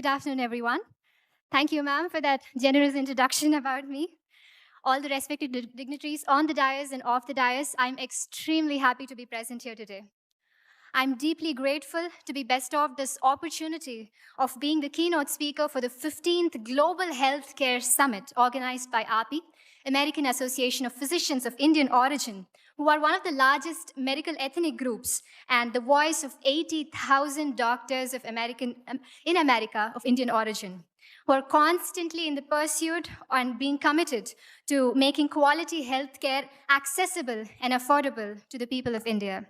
Good afternoon, everyone. Thank you, ma'am, for that generous introduction about me. All the respected dignitaries on the dais and off the dais, I'm extremely happy to be present here today. I'm deeply grateful to be bestowed this opportunity of being the keynote speaker for the 15th Global Healthcare Summit organized by API, American Association of Physicians of Indian Origin, who are one of the largest medical ethnic groups and the voice of 80,000 doctors of in America of Indian origin, who are constantly in the pursuit and being committed to making quality healthcare accessible and affordable to the people of India.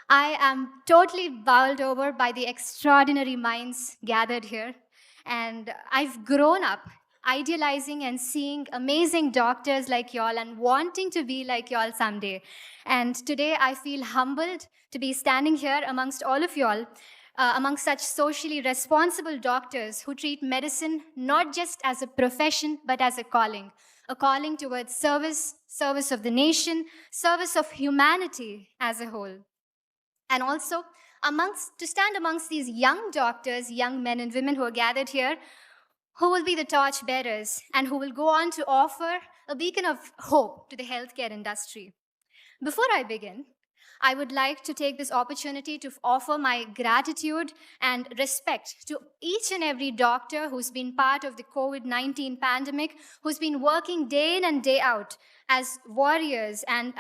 I am totally bowled over by the extraordinary minds gathered here. And I've grown up idealizing and seeing amazing doctors like y'all and wanting to be like y'all someday. And today I feel humbled to be standing here amongst all of y'all, amongst such socially responsible doctors who treat medicine not just as a profession, but as a calling towards service, service of the nation, service of humanity as a whole. And also, to stand amongst these young doctors, young men and women who are gathered here, who will be the torch bearers and who will go on to offer a beacon of hope to the healthcare industry. Before I begin, I would like to take this opportunity to offer my gratitude and respect to each and every doctor who's been part of the COVID-19 pandemic, who's been working day in and day out as warriors and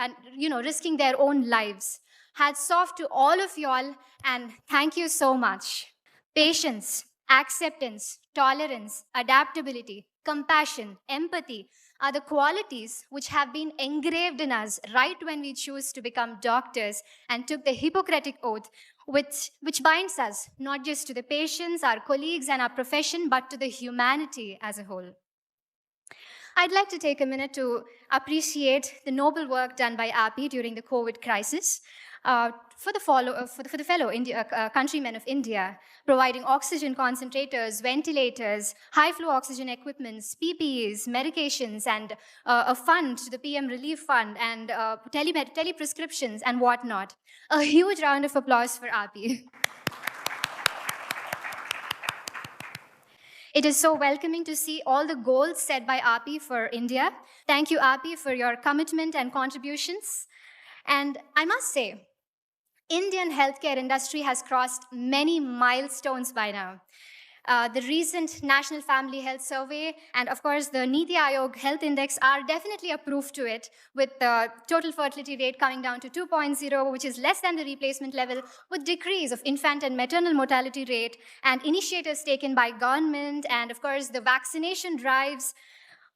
risking their own lives. Hats off to all of y'all, and thank you so much. Patience, acceptance, tolerance, adaptability, compassion, empathy are the qualities which have been engraved in us right when we choose to become doctors and took the Hippocratic Oath, which binds us not just to the patients, our colleagues, and our profession, but to the humanity as a whole. I'd like to take a minute to appreciate the noble work done by API during the COVID crisis. For the fellow countrymen of India, providing oxygen concentrators, ventilators, high-flow oxygen equipments, PPEs, medications, and a fund to the PM Relief Fund, and tele-prescriptions and whatnot. A huge round of applause for API. It is so welcoming to see all the goals set by API for India. Thank you, API, for your commitment and contributions. And I must say, Indian healthcare industry has crossed many milestones by now. The recent National Family Health Survey and, of course, the Niti Aayog Health Index are definitely a proof to it, with the total fertility rate coming down to 2.0, which is less than the replacement level, with decrease of infant and maternal mortality rate, and initiatives taken by government, and, of course, the vaccination drives.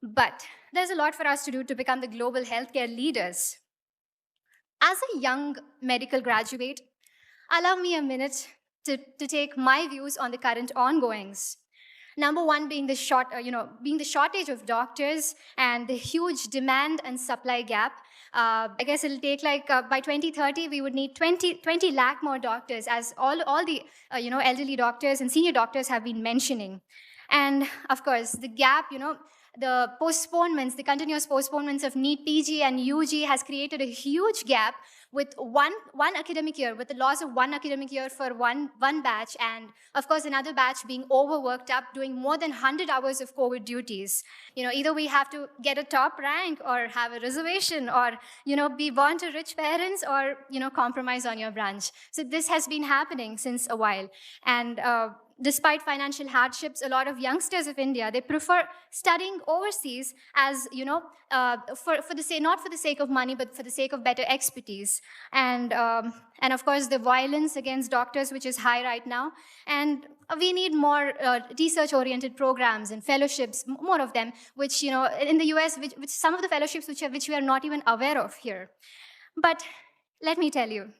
But there's a lot for us to do to become the global healthcare leaders. As a young medical graduate, allow me a minute to take my views on the current ongoings. Number one being the shortage of doctors and the huge demand and supply gap. I guess it'll take by 2030 we would need 20 lakh more doctors, as all the elderly doctors and senior doctors have been mentioning. And of course, the gap, the postponements, the continuous postponements of NEET PG and UG has created a huge gap with one academic year, with the loss of one academic year for one batch, and of course another batch being overworked up, doing more than 100 hours of COVID duties. Either we have to get a top rank or have a reservation or, be born to rich parents or, compromise on your branch. So this has been happening since a while. And despite financial hardships, a lot of youngsters of India, they prefer studying overseas as, not for the sake of money, but for the sake of better expertise. And of course, the violence against doctors, which is high right now. And we need more research-oriented programs and fellowships, more of them, which, in the US, which some of the fellowships which we are not even aware of here. But let me tell you,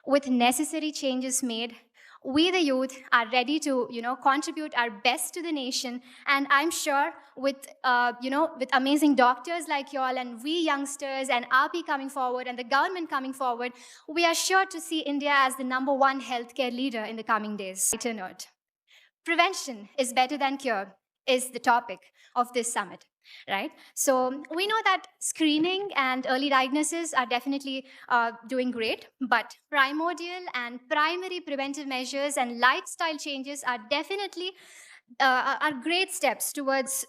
with necessary changes made, we, the youth, are ready to, contribute our best to the nation. And I'm sure with amazing doctors like y'all and we youngsters and API coming forward and the government coming forward, we are sure to see India as the #1 healthcare leader in the coming days. Lighter note. Prevention is better than cure is the topic of this summit. Right? So we know that screening and early diagnosis are definitely doing great, but primordial and primary preventive measures and lifestyle changes are definitely are great steps towards,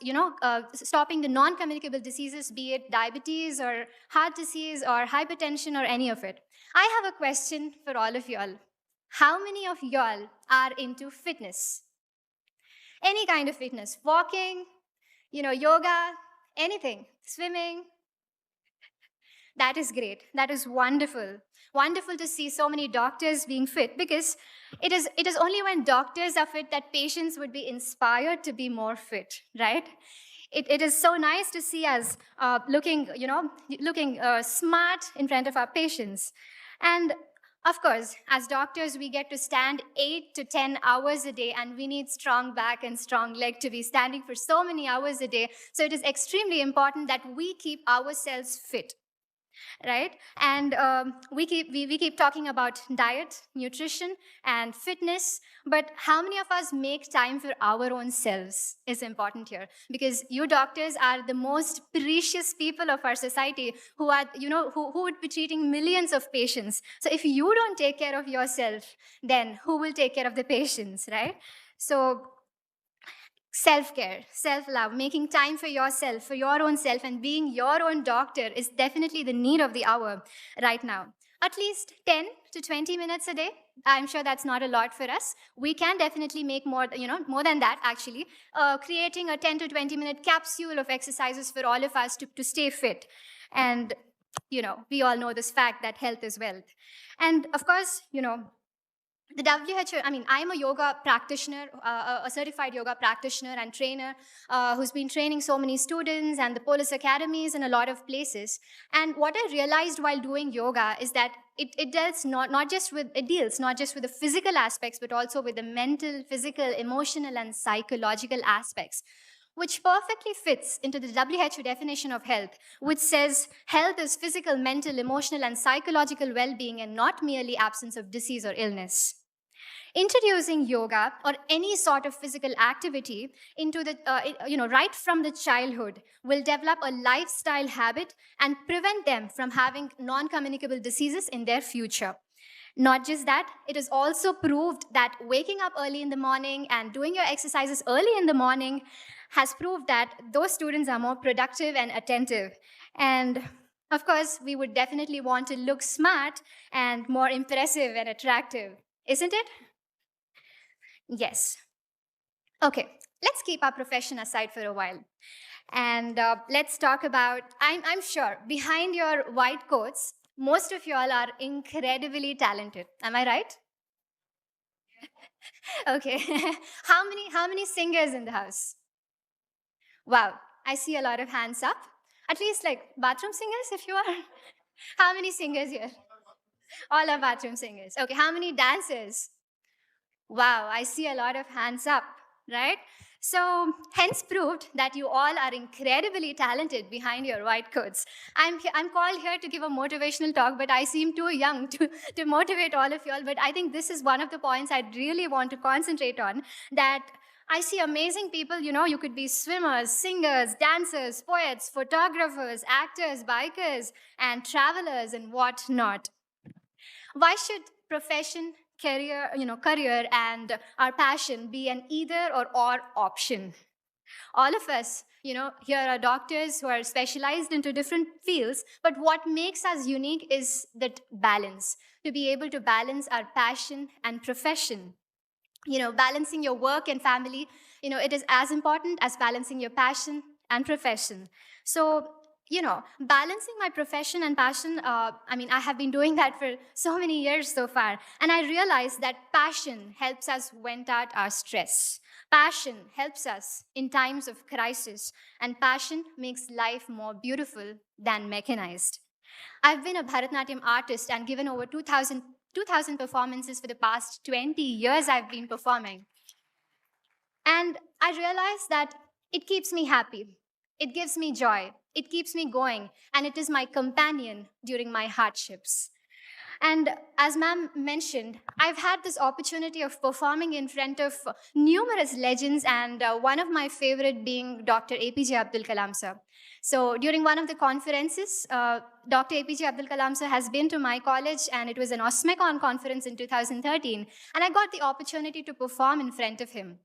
stopping the non-communicable diseases, be it diabetes or heart disease or hypertension or any of it. I have a question for all of y'all. How many of y'all are into fitness? Any kind of fitness, walking, yoga, anything, swimming. That is great. That is wonderful. Wonderful to see so many doctors being fit, because it is only when doctors are fit that patients would be inspired to be more fit, right? It is so nice to see us looking smart in front of our patients. And of course, as doctors, we get to stand 8 to 10 hours a day, and we need strong back and strong leg to be standing for so many hours a day. So it is extremely important that we keep ourselves fit, right? And we keep talking about diet, nutrition, and fitness, but how many of us make time for our own selves is important here, because you doctors are the most precious people of our society, who are, who would be treating millions of patients. So if you don't take care of yourself, then who will take care of the patients, right? So self-care, self-love, making time for yourself, for your own self, and being your own doctor is definitely the need of the hour right now. At least 10 to 20 minutes a day. I'm sure that's not a lot for us. We can definitely make more, more than that, actually. Creating a 10 to 20-minute capsule of exercises for all of us to stay fit. And, we all know this fact that health is wealth. And of course, the WHO, I'm a yoga practitioner, a certified yoga practitioner and trainer who's been training so many students and the Polis Academies in a lot of places. And what I realized while doing yoga is that it deals not just with the physical aspects, but also with the mental, physical, emotional, and psychological aspects, which perfectly fits into the WHO definition of health, which says health is physical, mental, emotional, and psychological well-being, and not merely absence of disease or illness. Introducing yoga or any sort of physical activity into the right from the childhood will develop a lifestyle habit and prevent them from having non-communicable diseases in their future. Not just that, it is also proved that waking up early in the morning and doing your exercises early in the morning has proved that those students are more productive and attentive. And of course, we would definitely want to look smart and more impressive and attractive, isn't it? Yes. Okay, let's keep our profession aside for a while. And let's talk about, I'm sure, behind your white coats, most of y'all are incredibly talented. Am I right? Okay. How many singers in the house? Wow, I see a lot of hands up. At least like bathroom singers, if you are. How many singers here? All are bathroom singers. Okay, how many dancers? Wow, I see a lot of hands up, right? So, hence proved that you all are incredibly talented behind your white coats. I'm called here to give a motivational talk, but I seem too young to motivate all of you all. But I think this is one of the points I'd really want to concentrate on, that I see amazing people, you could be swimmers, singers, dancers, poets, photographers, actors, bikers, and travelers, and whatnot. Why should profession, career and our passion be an either or option? All of us, here are doctors who are specialized into different fields, but what makes us unique is that balance, to be able to balance our passion and profession. Balancing your work and family, it is as important as balancing your passion and profession. So, balancing my profession and passion, I have been doing that for so many years so far. And I realized that passion helps us vent out our stress. Passion helps us in times of crisis. And passion makes life more beautiful than mechanized. I've been a Bharatanatyam artist and given over 2,000 performances for the past 20 years I've been performing. And I realized that it keeps me happy. It gives me joy. It keeps me going. And it is my companion during my hardships. And as ma'am mentioned, I've had this opportunity of performing in front of numerous legends, and one of my favorite being Dr. APJ Abdul Kalam sir. So during one of the conferences, Dr. APJ Abdul Kalam sir has been to my college, and it was an OSMECON conference in 2013, and I got the opportunity to perform in front of him.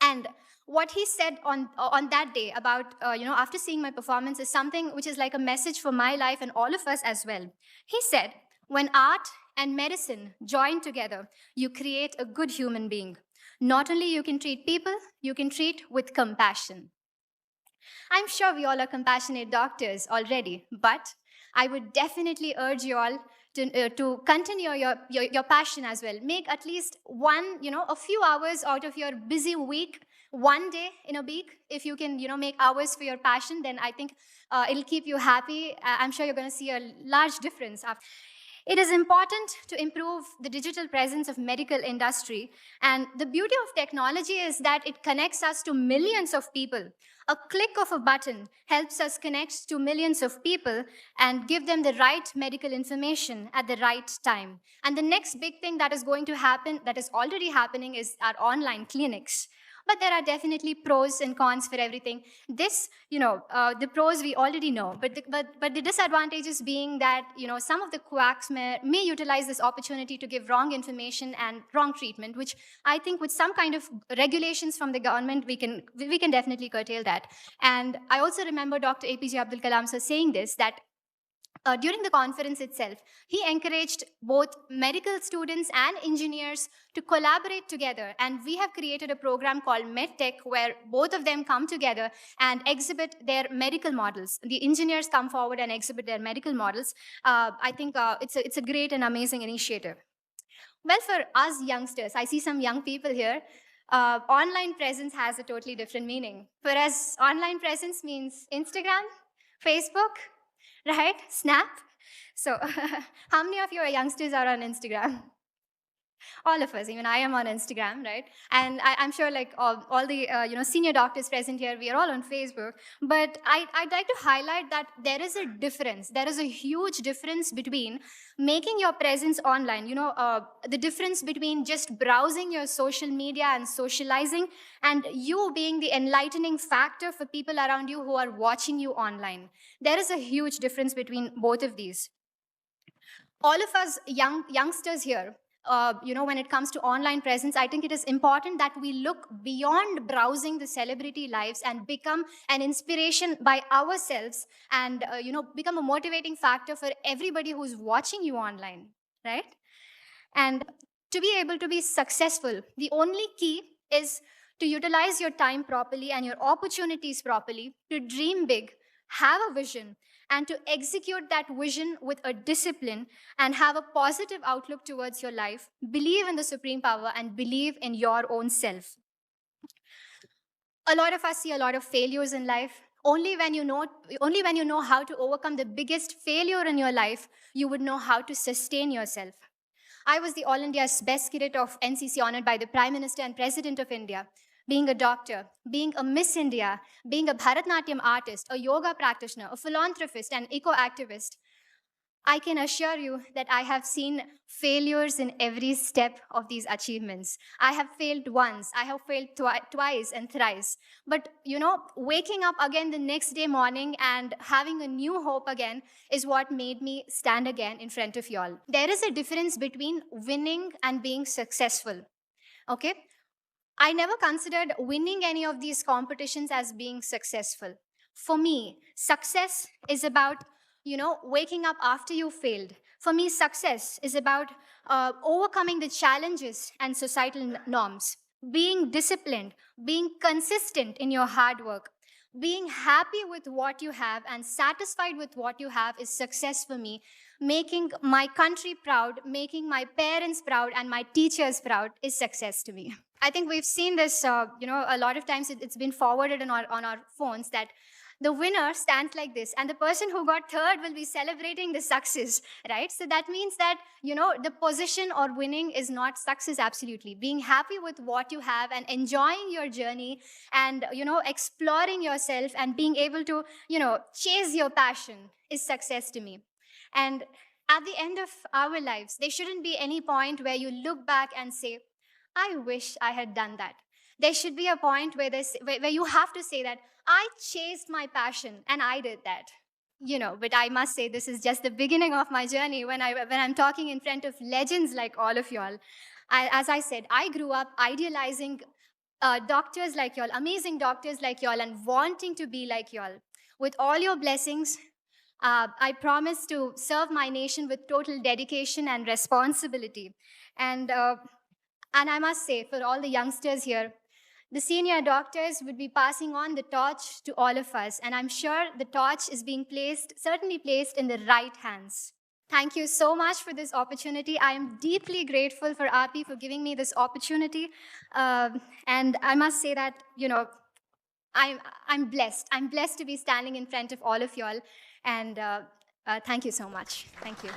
And what he said on that day about, after seeing my performance is something which is like a message for my life and all of us as well. He said, when art and medicine join together, you create a good human being. Not only you can treat people, you can treat with compassion. I'm sure we all are compassionate doctors already, but I would definitely urge you all to continue your passion as well. Make at least a few hours out of your busy week, one day in a week. If you can, make hours for your passion, then I think it'll keep you happy. I'm sure you're going to see a large difference after. It is important to improve the digital presence of medical industry. And the beauty of technology is that it connects us to millions of people. A click of a button helps us connect to millions of people and give them the right medical information at the right time. And the next big thing that is going to happen, that is already happening, is our online clinics. But there are definitely pros and cons for everything. This, the pros we already know, but the disadvantages being that, some of the quacks may utilize this opportunity to give wrong information and wrong treatment, which I think with some kind of regulations from the government, we can definitely curtail that. And I also remember Dr. APJ Abdul Kalam sir saying this, that during the conference itself, he encouraged both medical students and engineers to collaborate together. And we have created a program called MedTech, where both of them come together and exhibit their medical models. The engineers come forward and exhibit their medical models. I think it's a great and amazing initiative. Well, for us youngsters, I see some young people here. Online presence has a totally different meaning. For us, online presence means Instagram, Facebook, right? Snap. So how many of you youngsters are on Instagram? All of us, even I am on Instagram, right? And I'm sure like all the senior doctors present here, we are all on Facebook. But I'd like to highlight that there is a difference. There is a huge difference between making your presence online, the difference between just browsing your social media and socializing, and you being the enlightening factor for people around you who are watching you online. There is a huge difference between both of these. All of us youngsters here, when it comes to online presence, I think it is important that we look beyond browsing the celebrity lives and become an inspiration by ourselves, and become a motivating factor for everybody who's watching you online, right? And to be able to be successful, the only key is to utilize your time properly and your opportunities properly, to dream big, have a vision, and to execute that vision with a discipline and have a positive outlook towards your life. Believe in the supreme power and believe in your own self. A lot of us see a lot of failures in life. Only when you know how to overcome the biggest failure in your life, you would know how to sustain yourself. I was the All India's Best Cadet of NCC, honored by the Prime Minister and President of India. Being a doctor, being a Miss India, being a Bharatanatyam artist, a yoga practitioner, a philanthropist, and eco-activist, I can assure you that I have seen failures in every step of these achievements. I have failed once, I have failed twice and thrice. But, waking up again the next day morning and having a new hope again is what made me stand again in front of you all. There is a difference between winning and being successful, okay? I never considered winning any of these competitions as being successful. For me, success is about, waking up after you failed. For me, success is about overcoming the challenges and societal norms, being disciplined, being consistent in your hard work, being happy with what you have and satisfied with what you have is success for me. Making my country proud, making my parents proud, and my teachers proud is success to me. I think we've seen this, a lot of times it's been forwarded on our phones that the winner stands like this, and the person who got third will be celebrating the success, right? So that means that, the position or winning is not success, absolutely. Being happy with what you have and enjoying your journey and, exploring yourself and being able to, chase your passion is success to me. And at the end of our lives, there shouldn't be any point where you look back and say, I wish I had done that. There should be a point where you have to say that, I chased my passion and I did that. But I must say this is just the beginning of my journey when I'm talking in front of legends like all of y'all. As I said, I grew up idealizing doctors like y'all, amazing doctors like y'all, and wanting to be like y'all. With all your blessings, I promise to serve my nation with total dedication and responsibility. And I must say, for all the youngsters here, the senior doctors would be passing on the torch to all of us, and I'm sure the torch is being placed, certainly placed in the right hands. Thank you so much for this opportunity. I am deeply grateful for RP for giving me this opportunity. And I must say that, I'm blessed. I'm blessed to be standing in front of all of y'all. And thank you so much. Thank you.